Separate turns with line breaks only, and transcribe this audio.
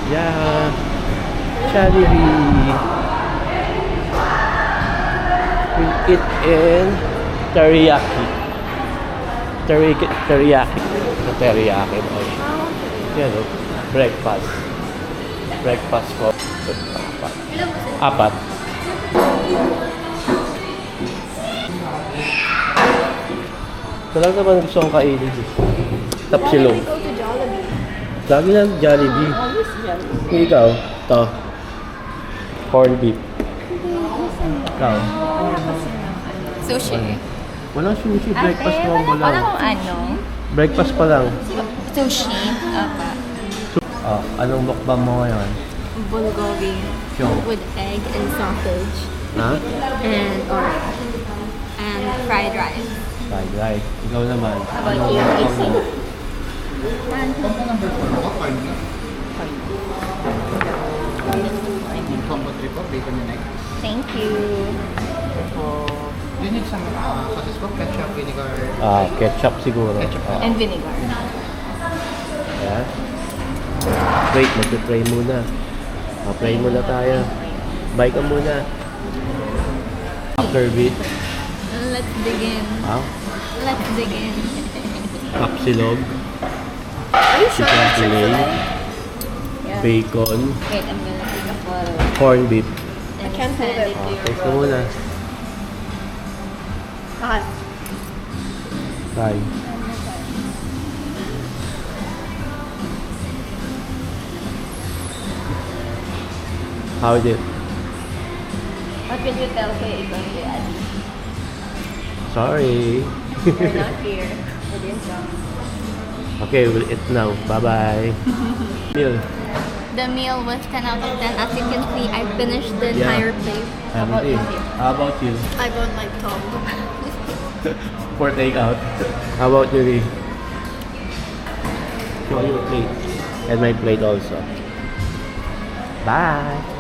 Yeah. Jollibee. We eat in teriyaki. Teriyaki. Teriyaki boy. Yan o. Breakfast. Breakfast for apat. Ito lang naman gusto kong kainin. Tapsilog.
Go to Jollibee.
Lagi lang Jollibee.
Always Jollibee.
Ikaw, ito. Corned beef. Ikaw.
Sushi.
Walang sushi, breakfast mo mo
Wala
lang.
kung ano.
Breakfast pa lang.
Sushi. Apa.
Oh, anong mukbang mo ngayon?
Bulgogi
Show.
with egg and sausage
Ha?
and orange and fried rice.
Fried rice. Ikaw naman.
How about
Anong
you,
mukbang
Casey?
mo?
Combo number 4, ako fine na. Yung combo 3 po, bacon and egg.
Thank you.
Do you need some sauces po? Ketchup, vinegar?
Ketchup siguro.
Ketchup.
Ah,
And vinegar.
Ayan. Wait, mag-pray muna. Pray muna tayo. Bye ka muna. After bit.
Let's begin.
Wow.
Let's begin.
Kapsilog.
Are you sure
Chicken
that's
fillet.
Yeah.
Bacon.
Wait, I'm gonna take a photo.
Corned beef.
And
can't
send
hold it.
it to your
Taste ka muna.
hot?
Try. How is it?
What did you tell kay Ibang Dad?
Sorry.
You're not here. We didn't come.
Okay, we'll eat now. Bye-bye. Meal.
The meal was 10 out of 10. As you can see, I finished the
Yeah.
entire plate. How about you?
How about you?
I don't like Tom.
For takeout. How about you, Lee? Show your plate. And my plate also. Bye.